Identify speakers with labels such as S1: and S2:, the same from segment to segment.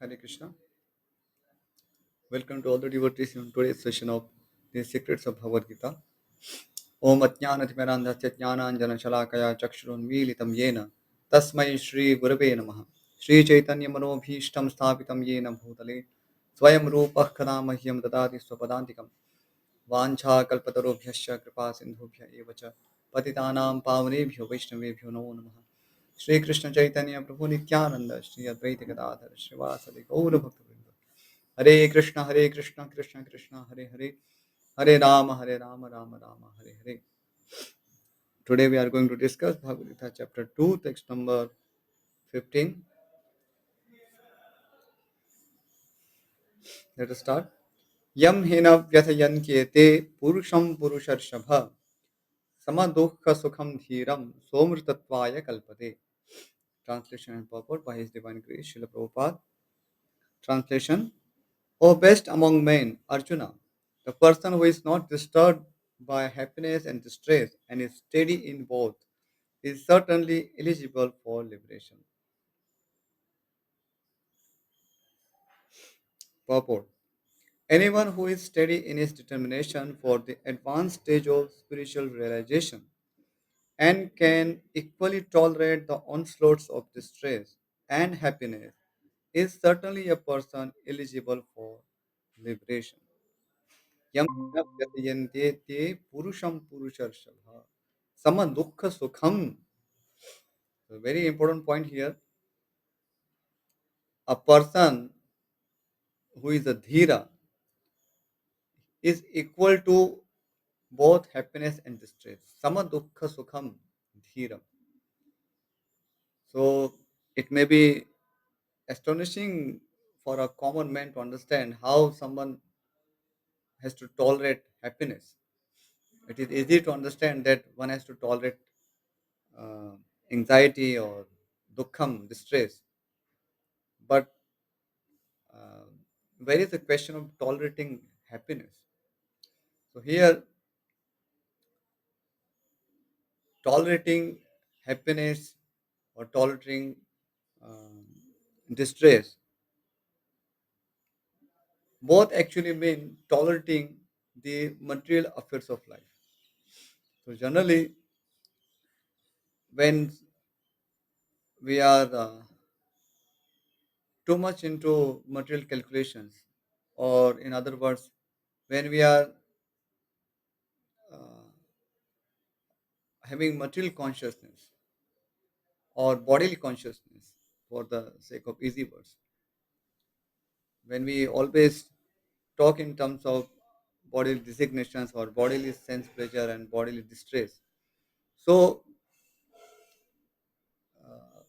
S1: Hare Krishna. Welcome to all the devotees in today's session of the Secrets of Bhagavad Gita. Om Ajnanatimirandhasya Jnananjana Shalakaya Chakshurunmilitam Yena Tasmai Shri Gurave Namaha Shri Chaitanya Manobhishtam Sthapitam Yena Bhutale Swayam Rupah Kadamahyam Dadati Swapadantikam Vancha Kalpatarobhyasya Kripa Sindhubhya Evacha Patitanam Pavanebhyo Vaishnavebhyo Namo Namaha Shri Krishna Chaitanya Prabhu Nityananda Shri Advaita Gadadhar Srivasadi Gaura Bhakta Hare Krishna, Krishna Krishna, Hare Hare, Hare Rama, Rama Rama, Hare Hare. Today we are going to discuss Bhagavad Gita chapter 2, text number 15. Let us start. Yam hena vyathayan kyete purusham purusharshabha samadukha sukham dhiram somrtatvaya kalpate. Translation and purport by His Divine Grace, Srila Prabhupada. Translation: O best among men, Arjuna, the person who is not disturbed by happiness and distress and is steady in both is certainly eligible for liberation. Purport: anyone who is steady in his determination for the advanced stage of spiritual realization and can equally tolerate the onslaughts of distress and happiness is certainly a person eligible for liberation. Yam vyatayante te purusham purusharshabha sama dukkha sukham. A very important point here. A person who is a dhira is equal to both happiness and distress. Sama dukkha sukham dhiram. So it may be astonishing for a common man to understand how someone has to tolerate happiness. It is easy to understand that one has to tolerate uh, anxiety or dukkham, distress. But uh, where is the question of tolerating happiness? So here, tolerating happiness or tolerating um, distress both actually mean tolerating the material affairs of life. So generally, when we are too much into material calculations, or in other words, when we are uh, having material consciousness or bodily consciousness, for the sake of easy words, when we always talk in terms of bodily designations or bodily sense pleasure and bodily distress. So, uh,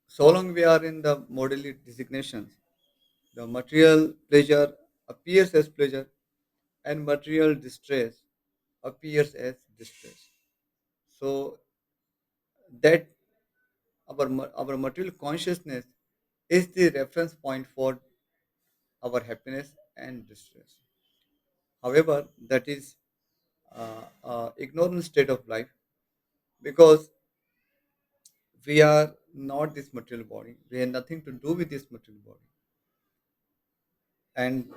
S1: so long we are in the bodily designations, the material pleasure appears as pleasure and material distress appears as distress. So that our material consciousness is the reference point for our happiness and distress. However, that is ignorant state of life because we are not this material body. We have nothing to do with this material body, and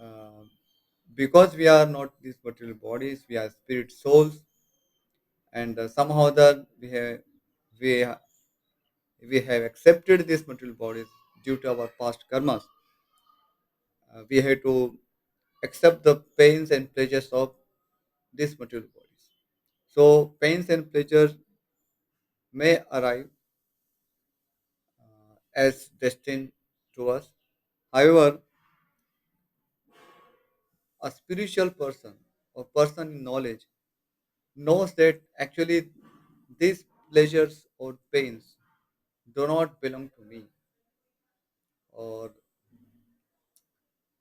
S1: uh, because we are not these material bodies, we are spirit souls, and somehow that we ha- we have accepted these material bodies due to our past karmas. We have to accept the pains and pleasures of these material bodies. So pains and pleasures may arrive as destined to us. However, a spiritual person or person in knowledge knows that actually these pleasures or pains do not belong to me, or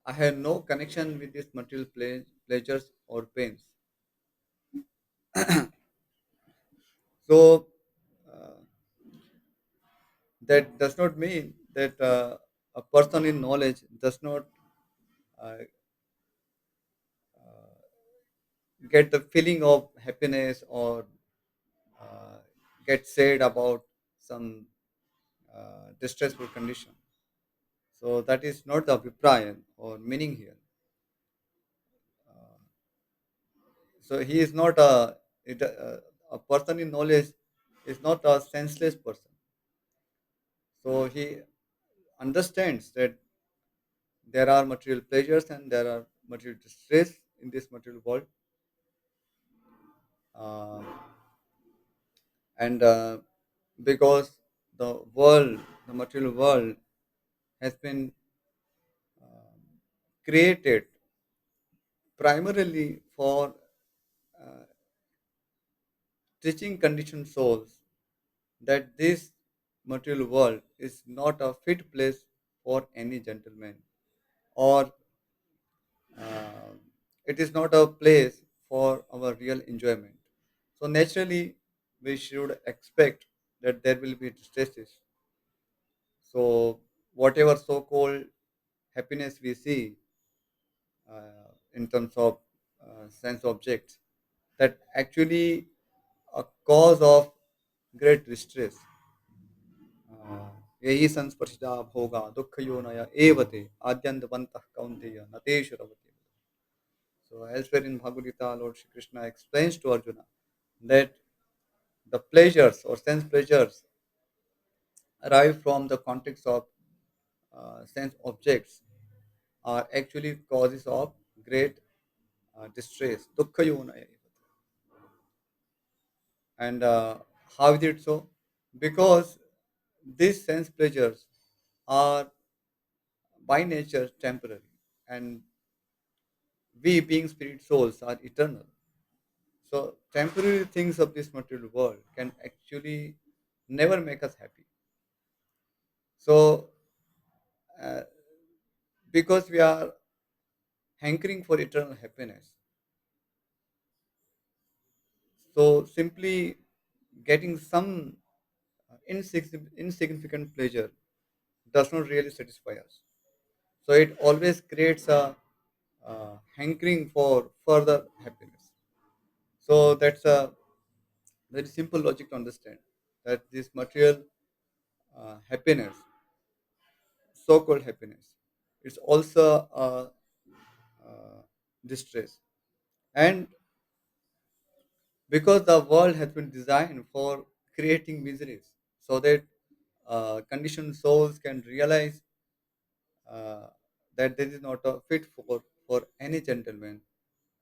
S1: I have no connection with these material pleasures or pains. So uh, that does not mean that a person in knowledge does not uh, get the feeling of happiness or uh, get sad about some distressful condition. So that is not the abhipraya or meaning here. Uh, so he is not a person in knowledge is not a senseless person. So he understands that there are material pleasures and there are material distress in this material world. Uh, and because the material world has been created primarily for uh, teaching conditioned souls that this material world is not a fit place for any gentleman, or uh, it is not a place for our real enjoyment. So naturally we should expect that there will be stresses. So whatever so-called happiness we see in terms of sense objects, that actually a cause of great distress. यही संस्पर्शिता भोगा दुख योनय एवते आद्यंतवंतः कौन्तेय न तेषु रवते. So elsewhere in Bhagavad Gita, Lord Shri Krishna explains to Arjuna that the pleasures or sense pleasures arrive from the context of sense objects are actually causes of great distress. Dukkha yonaya. And how is it so? Because these sense pleasures are by nature temporary, and we being spirit souls are eternal. So temporary things of this material world can actually never make us happy. So uh, because we are hankering for eternal happiness, so simply getting some insignificant pleasure does not really satisfy us. So it always creates a hankering for further happiness. So that's a very simple logic to understand that this material happiness, so-called happiness, it's also a, distress. And because the world has been designed for creating miseries, so that conditioned souls can realize uh, that this is not a fit for any gentleman,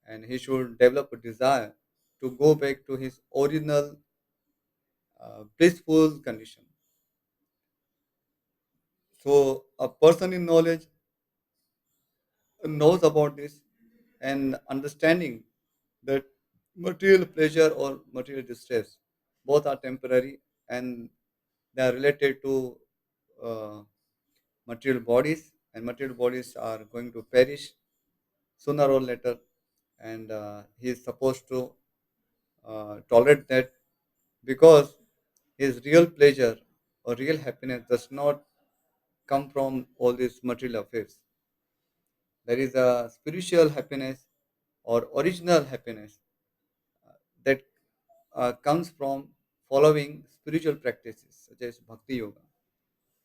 S1: and he should develop a desire to go back to his original blissful condition. So a person in knowledge knows about this, and understanding that material pleasure or material distress both are temporary, and they are related to uh, material bodies, and material bodies are going to perish sooner or later, and he is supposed to tolerate that, because his real pleasure or real happiness does not come from all these material affairs. There is a spiritual happiness or original happiness that comes from following spiritual practices such as bhakti yoga.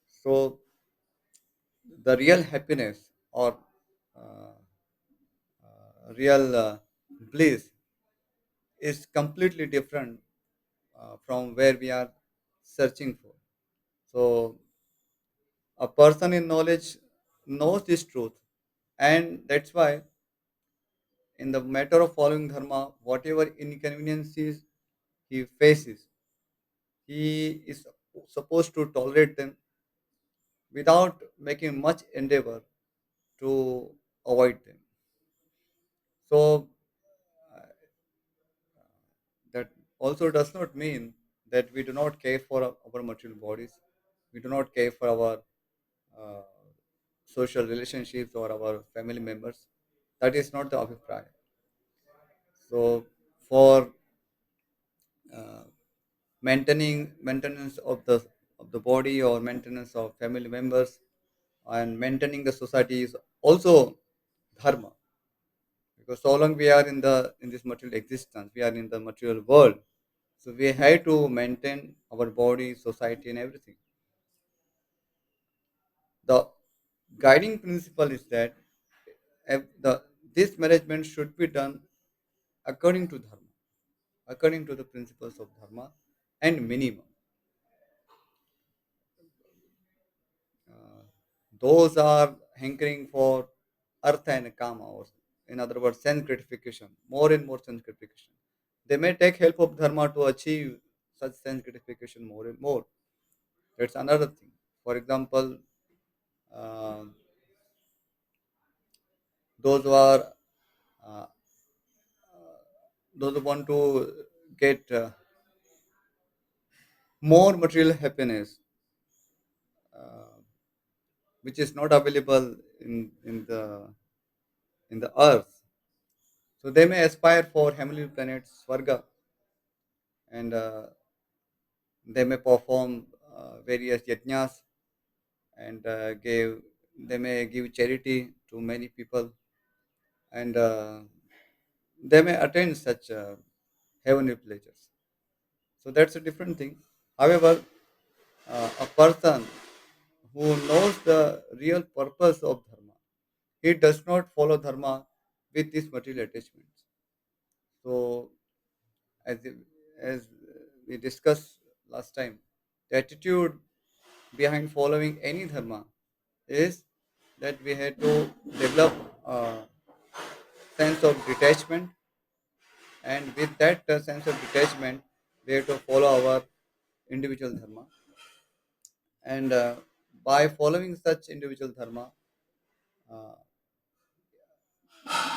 S1: So the real happiness or uh, real bliss is completely different from where we are searching for. So a person in knowledge knows this truth, and that's why in the matter of following dharma, whatever inconveniences he faces, he is supposed to tolerate them without making much endeavor to avoid them. So that also does not mean that we do not care for our material bodies, we do not care for our uh, social relationships or our family members. That is not the abhipraya. So for uh, maintenance of the body or maintenance of family members and maintaining the society is also dharma, because so long we are in this material existence, we are in the material world, so we have to maintain our body, society, and everything. The guiding principle is that this management should be done according to dharma, according to the principles of dharma, and minimum. Uh, those are hankering for artha and kama, or in other words, sense gratification, more and more sense gratification. They may take help of dharma to achieve such sense gratification more and more. That's another thing. For example, uh, those who are uh, those who want to get more material happiness, uh, which is not available in the earth. So they may aspire for heavenly planets, Swarga, and they may perform various yajnas and they may give charity to many people, and they may attain such heavenly pleasures. So that's a different thing. However, a person who knows the real purpose of dharma, he does not follow dharma with these material attachments. So, as as we discussed last time, the attitude behind following any dharma is that we had to develop a sense of detachment, and with that sense of detachment, we have to follow our individual dharma, and by following such individual dharma, uh,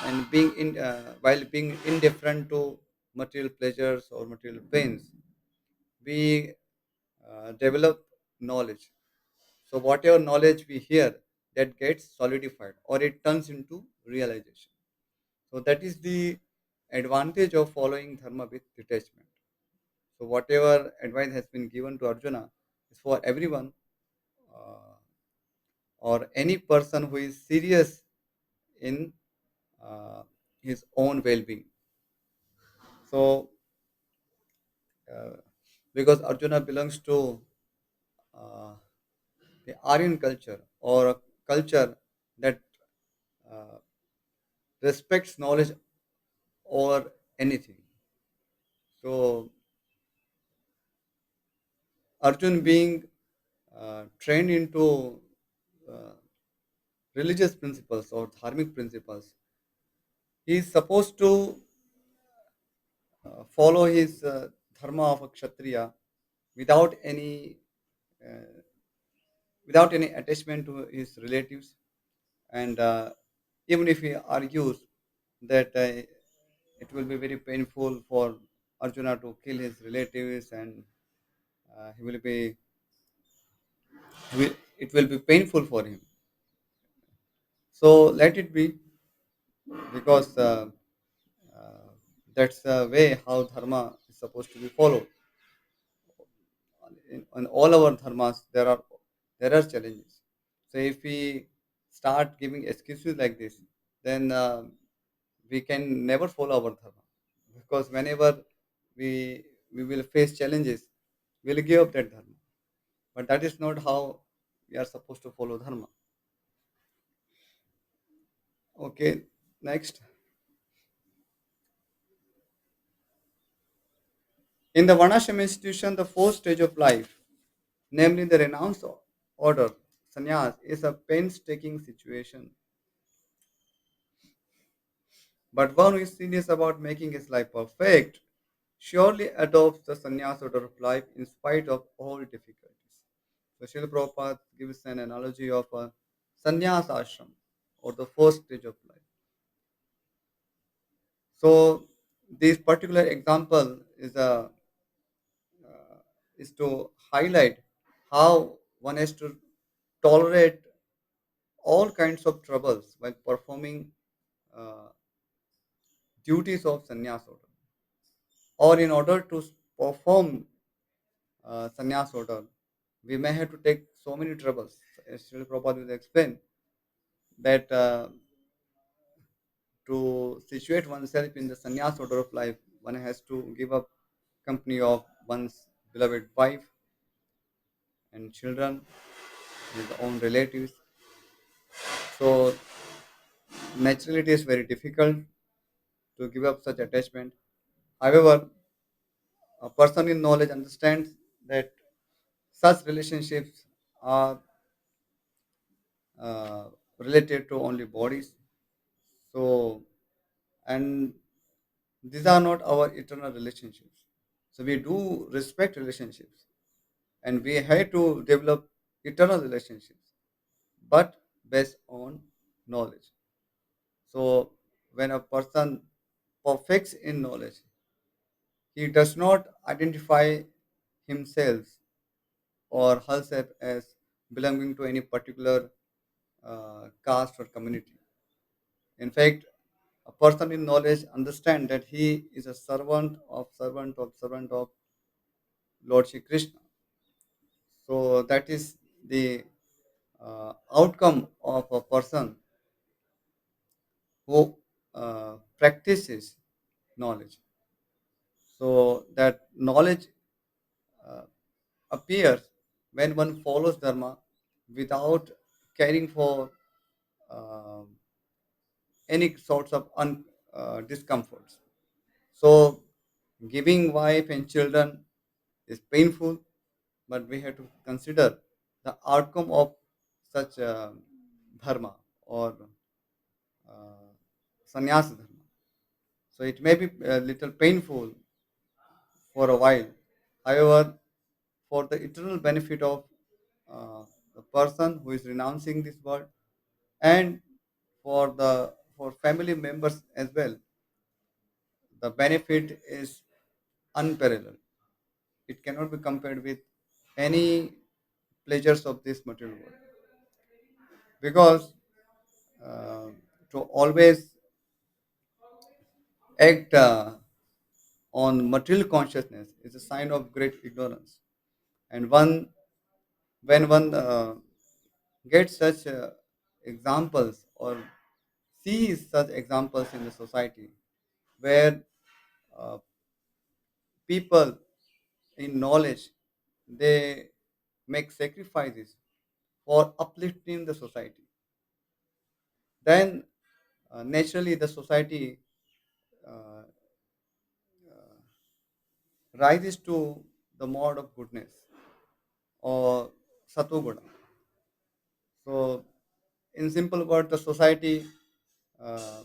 S1: and being in while being indifferent to material pleasures or material pains, we develop knowledge. So whatever knowledge we hear, that gets solidified or it turns into realization. So that is the advantage of following dharma with detachment. So whatever advice has been given to Arjuna is for everyone, uh, or any person who is serious in uh, his own well-being. So uh, because Arjuna belongs to uh, the Aryan culture, or a culture that uh, respects knowledge over anything. So Arjun being trained into uh, religious principles or dharmic principles, he is supposed to follow his dharma of a kshatriya without any uh, without any attachment to his relatives, and even if he argues that it will be very painful for Arjuna to kill his relatives, and he will be it will be painful for him. So let it be, because uh, that's the way how dharma is supposed to be followed. In all our dharmas, there are challenges. So if we start giving excuses like this, then we can never follow our dharma, because whenever we we will face challenges, we'll give up that dharma. But that is not how we are supposed to follow dharma. Okay, next. In the Varnashram institution, the fourth stage of life, namely the renounce order, sannyas, is a painstaking situation. But one who is serious about making his life perfect surely adopts the sannyas order of life in spite of all difficulties. So Srila Prabhupada gives an analogy of a sannyas ashram, or the first stage of life. So this particular example uh, is to highlight how one has to tolerate all kinds of troubles while performing uh, duties of sannyas order, or in order to perform sannyas order, we may have to take so many troubles. As Srila Prabhupada will explain that to situate oneself in the sannyas order of life, one has to give up company of one's beloved wife and children, his own relatives. So naturally, it is very difficult to give up such attachment. However, a person in knowledge understands that such relationships are related to only bodies. So, and these are not our eternal relationships. So we do respect relationships, and we have to develop eternal relationships, but based on knowledge. So when a person perfects in knowledge, he does not identify himself or herself as belonging to any particular caste or community. In fact, a person in knowledge understand that he is a servant of Lord Shri Krishna. So that is the outcome of a person who practices knowledge. So that knowledge uh, appears when one follows dharma without caring for uh, any sorts of discomforts. So giving wife and children is painful, but we have to consider the outcome of such dharma or uh, sannyasa dharma. So it may be a little painful for a while. However, for the eternal benefit of the person who is renouncing this world and for family members as well, the benefit is unparalleled. It cannot be compared with any pleasures of this material world because uh, to always act on material consciousness is a sign of great ignorance. And when one gets such examples or sees such examples in the society where uh, people in knowledge they make sacrifices for uplifting the society, then naturally the society uh, rises to the mode of goodness or satoguna. So, in simple words, the society uh,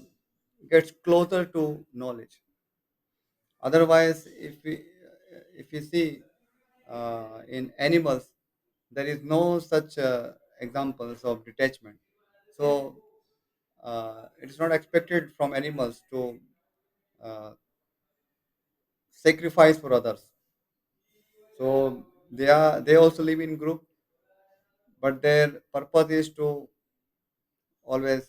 S1: gets closer to knowledge. Otherwise, if we see in animals, there is no such examples of detachment. So, it is not expected from animals to uh, sacrifice for others. So they also live in group, but their purpose is to always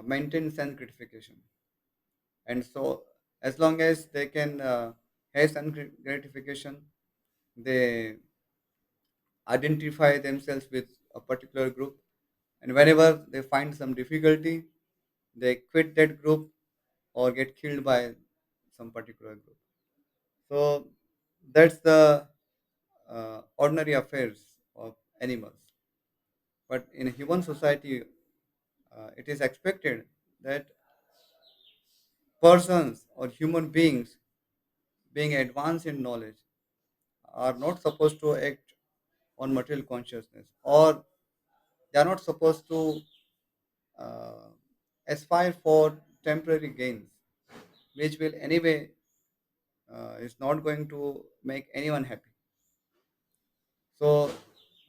S1: maintain sense gratification. And so, as long as they can have sense gratification, they identify themselves with a particular group. And whenever they find some difficulty, they quit that group or get killed by some particular group. So that's the ordinary affairs of animals. But in a human society, it is expected that persons or human beings being advanced in knowledge are not supposed to act on material consciousness or they are not supposed to uh, aspire for temporary gains which will anyway is not going to make anyone happy. So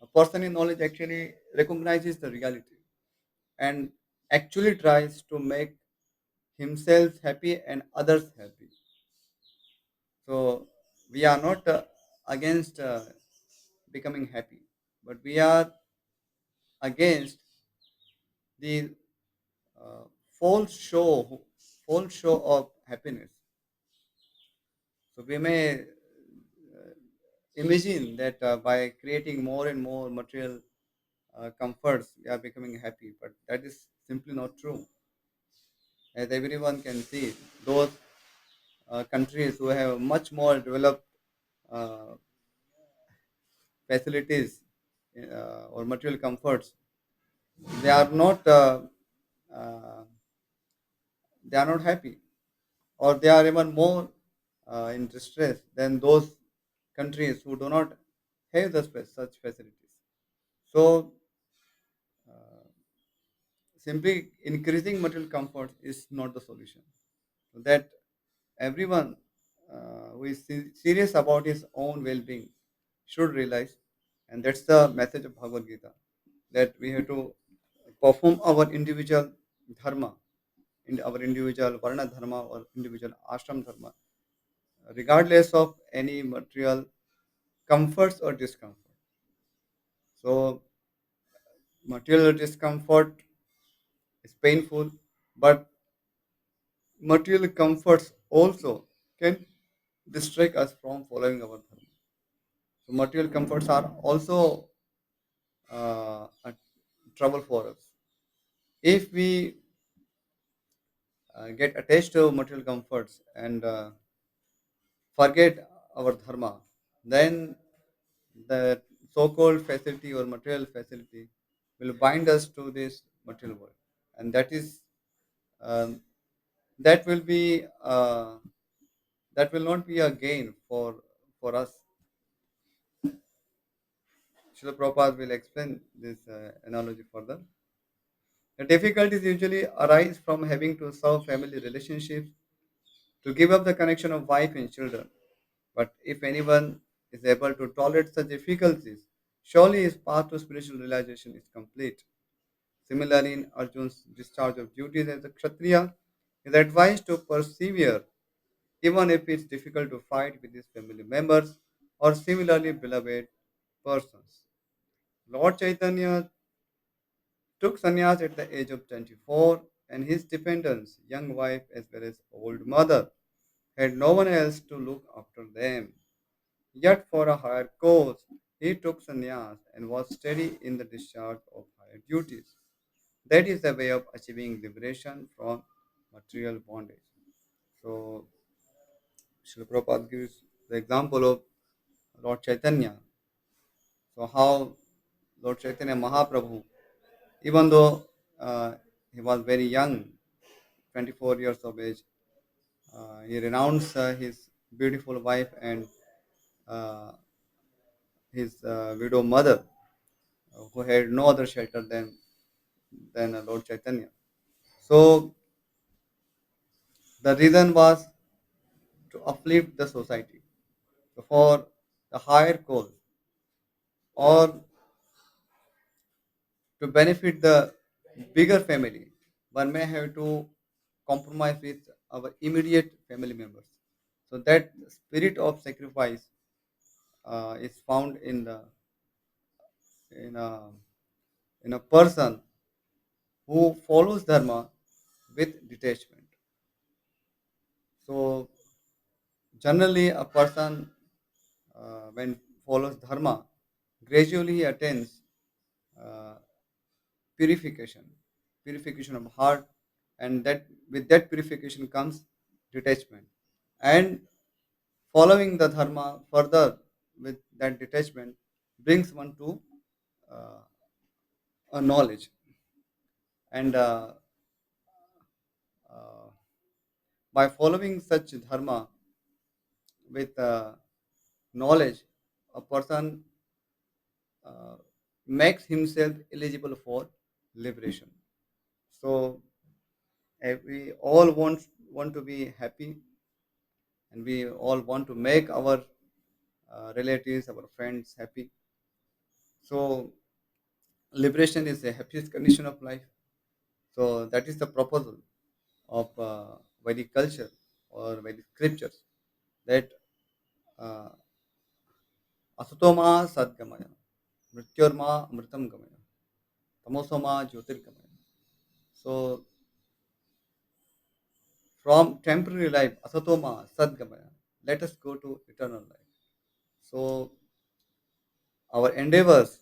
S1: a person in knowledge actually recognizes the reality and actually tries to make himself happy and others happy. So we are not against becoming happy, but we are against the uh, false show, false show of happiness. So we may imagine that by creating more and more material comforts, we are becoming happy, but that is simply not true. As everyone can see, those countries who have much more developed uh, facilities or material comforts, they are not uh, they are not happy, or they are even more in distress than those countries who do not have such facilities. So, uh, simply increasing material comfort is not the solution. That everyone who is serious about his own well-being should realize, and that's the message of Bhagavad Gita, that we have to perform our individual dharma, in our individual varna dharma or individual ashram dharma, regardless of any material comforts or discomfort. So, material discomfort is painful, but material comforts also can distract us from following our dharma. So, material comforts are also a trouble for us. If we get attached to material comforts and forget our dharma, then the so-called facility or material facility will bind us to this material world, and um, that will be that will not be a gain for us. Srila Prabhupada will explain this analogy further. The difficulties usually arise from having to serve family relationships, to give up the connection of wife and children. But if anyone is able to tolerate such difficulties, surely his path to spiritual realization is complete. Similarly, in Arjun's discharge of duties as a Kshatriya, he is advised to persevere even if it's difficult to fight with his family members or similarly beloved persons. Lord Chaitanya took sannyas at the age of 24, and his dependents, young wife as well as old mother, had no one else to look after them. Yet for a higher cause, he took sannyas and was steady in the discharge of higher duties. That is the way of achieving liberation from material bondage. So, Srila Prabhupada gives the example of Lord Chaitanya. So, how Lord Chaitanya Mahaprabhu, even though he was very young, 24 years of age, he renounced his beautiful wife and uh, his widow mother, who had no other shelter than Lord Chaitanya. So the reason was to uplift the society. So for the higher cause, or to benefit the bigger family, one may have to compromise with our immediate family members. So that spirit of sacrifice is found in a in a person who follows dharma with detachment. So generally, a person when follows dharma, gradually he attains uh, purification, purification of heart, and that with that purification comes detachment. And following the dharma further with that detachment brings one to uh, a knowledge. And uh, by following such dharma with knowledge, a person uh, makes himself eligible for liberation. So we all want to be happy, and we all want to make our relatives, our friends happy. So liberation is the happiest condition of life. So that is the proposal of Vedic culture or Vedic scriptures, that uh, asatoma sadgamaya, mrityorma amritam gamaya, tamosoma jyotirgamaya. So from temporary life, asatoma sadgamaya, let us go to eternal life. So our endeavors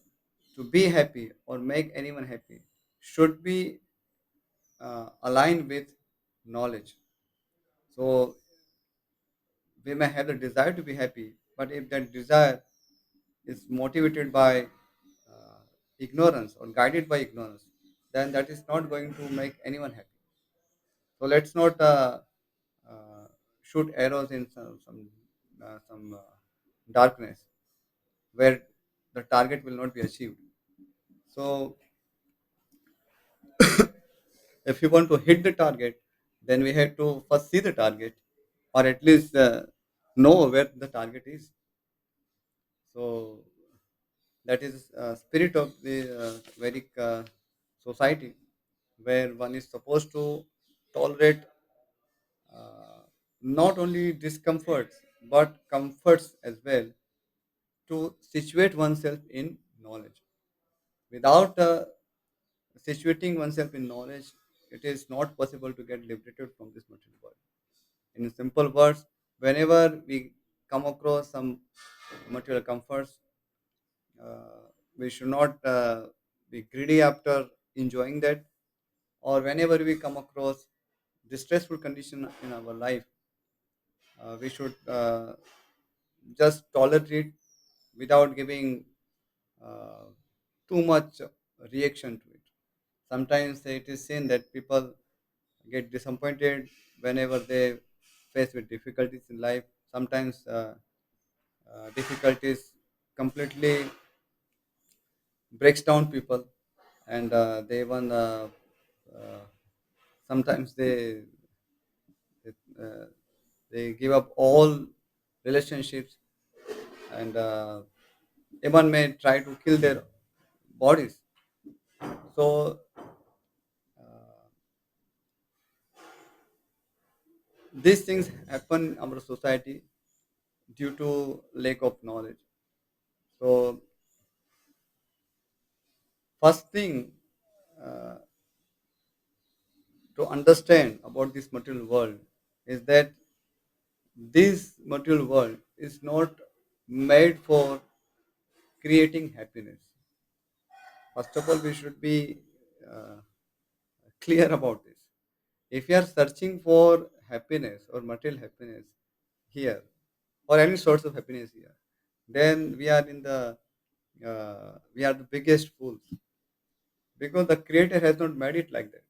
S1: to be happy or make anyone happy should be aligned with knowledge. So we may have the desire to be happy, but if that desire is motivated by ignorance or guided by ignorance, then that is not going to make anyone happy. So let's not uh, shoot arrows in some darkness where the target will not be achieved. So if you want to hit the target, then we have to first see the target, or at least know where the target is. So that is spirit of the Vedic society, where one is supposed to tolerate uh, not only discomforts but comforts as well, to situate oneself in knowledge. Without situating oneself in knowledge, it is not possible to get liberated from this material world. In simple words, whenever we come across some material comforts, we should not be greedy after enjoying that. Or whenever we come across distressful condition in our life, we should just tolerate it without giving uh, too much reaction to it. Sometimes it is seen that people get disappointed whenever they face with difficulties in life. Sometimes difficulties completely breaks down people, and they even uh, sometimes they, uh, they give up all relationships, and even may try to kill their bodies. So uh, these things happen in our society due to lack of knowledge. So first thing uh, to understand about this material world is that this material world is not made for creating happiness. First of all, we should be uh, clear about this. If you are searching for happiness or material happiness here, or any source of happiness here, then we are the biggest fools, because the Creator has not made it like that.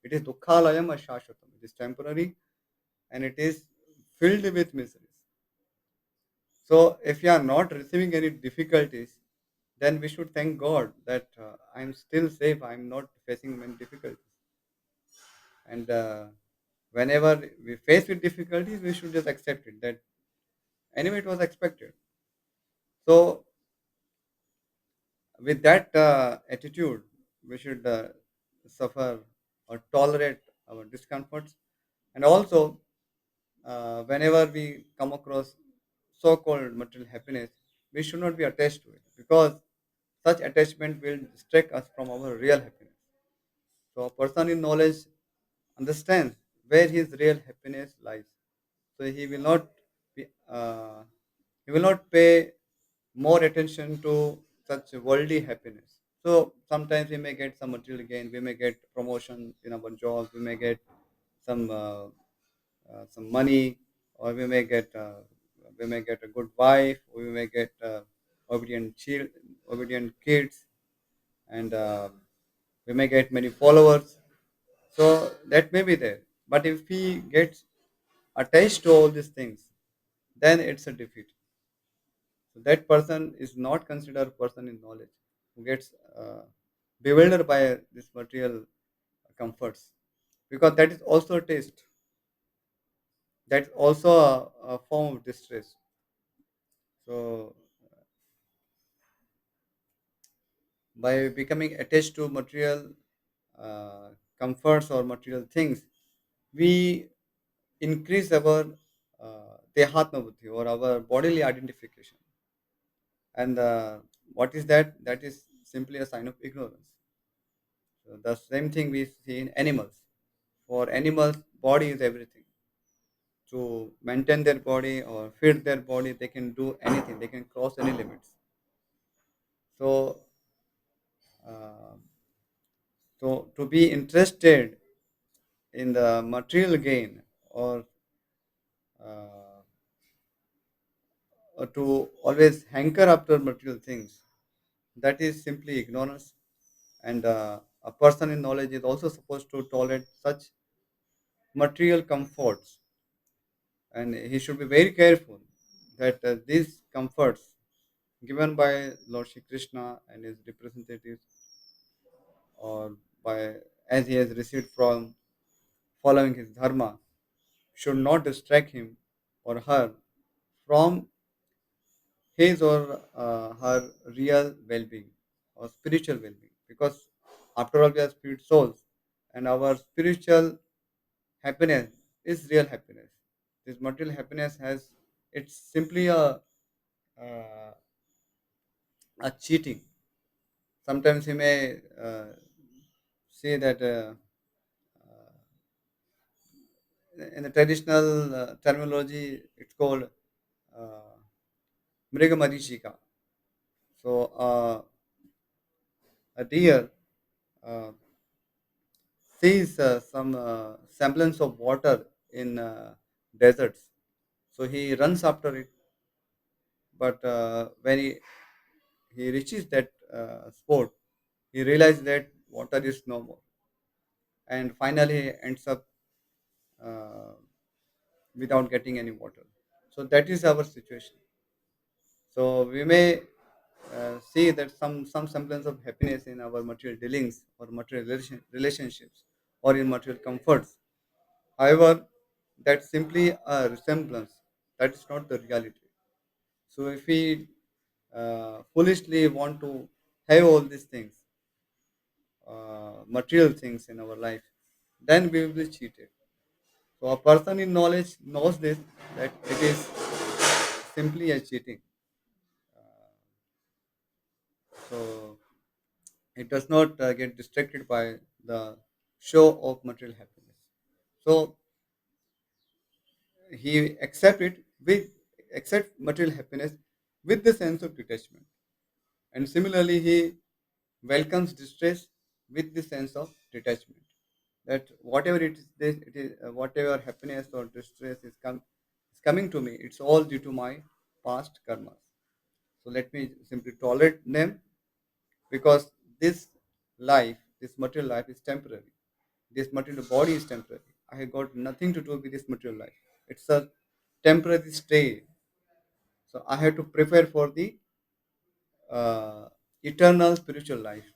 S1: It is dukkhalayam ashashvatam. It is temporary, and it is filled with miseries. So if you are not receiving any difficulties, then we should thank God that I'm still safe. I'm not facing many difficulties. And whenever we face with difficulties, we should just accept it. That anyway, it was expected. So with that attitude, we should suffer or tolerate our discomforts. And also, whenever we come across so-called material happiness, we should not be attached to it, because such attachment will distract us from our real happiness. So a person in knowledge understands where his real happiness lies. So be, uh, he will not pay more attention to such worldly happiness. So sometimes we may get some material gain, we may get promotion in our jobs, we may get some some money, or we may get a good wife, or we may get obedient child, obedient kids, and we may get many followers. So that may be there. But if he gets attached to all these things, then it's a defeat. So that person is not considered a person in knowledge, who gets bewildered by this material comforts, because that is also a taste. That's also a form of distress. So by becoming attached to material uh, comforts or material things, we increase our dehatma buddhi, or our bodily identification. And what is that? That is simply a sign of ignorance. So the same thing we see in animals. For animals, body is everything. To maintain their body or feed their body, they can do anything. They can cross any limits. So, uh, so to be interested in the material gain, uh, or to always hanker after material things, that is simply ignorance. And A person in knowledge is also supposed to tolerate such material comforts, and he should be very careful that these comforts given by Lord Shri Krishna and his representatives, or by as he has received from following his dharma, should not distract him or her from his or her real well-being or spiritual well-being, because after all we are spirit souls, and our spiritual happiness is real happiness. This material happiness has, it's simply uh, a cheating. Sometimes he may say that in the traditional terminology it's called uh, mrigamarishika. So a deer uh, sees some semblance of water in deserts, so he runs after it. But when he reaches that spot, he realizes that water is no more, and finally he ends up uh, without getting any water. So that is our situation. So we may see that some semblance of happiness in our material dealings or material relationships or in material comforts. However, that's simply a resemblance. That is not the reality. So if we foolishly want to have all these things, material things in our life, then we will be cheated. So a person in knowledge knows this, that it is simply a cheating. So it does not get distracted by the show of material happiness. So he accept it with accept material happiness with the sense of detachment, and similarly he welcomes distress with the sense of detachment. That whatever it is whatever happiness or distress is coming to me, it's all due to my past karmas. So let me simply tolerate them, because this this material life is temporary. This material body is temporary. I have got nothing to do with this material life. It's a temporary stay. So I have to prepare for the uh, eternal spiritual life.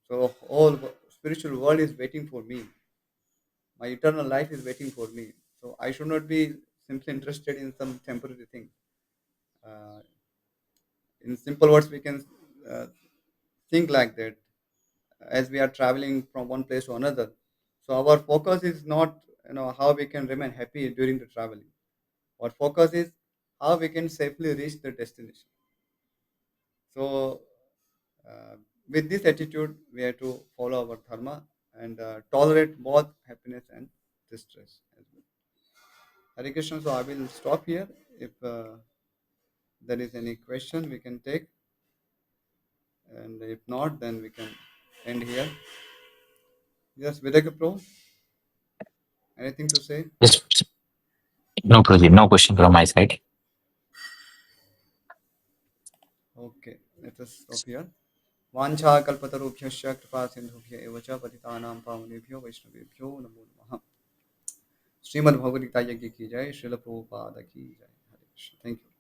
S1: So spiritual world is waiting for me. My eternal life is waiting for me. So I should not be simply interested in some temporary thing. Uh, in simple words, we can uh, think like that as we are traveling from one place to another. So our focus is not how we can remain happy during the traveling. Our focus is how we can safely reach the destination. So uh, with this attitude, we have to follow our dharma and tolerate both happiness and distress as well. Hare Krishna. So I will stop here. If there is any question, we can take, and if not, then we can end here. Yes, Vidaka Pro, anything to say?
S2: Yes, no problem. No question from my side.
S1: Okay, let us stop here. वाञ्छा कल्पतरुभ्यश्च कृपा सिन्धुभ्य एव च पतितानां पावनेभ्यो वैष्णवेभ्यो नमो नमः. श्रीमद् भगवद गीता यज्ञ की जय, श्रील प्रभुपाद की जय. हरे कृष्ण. Thank you.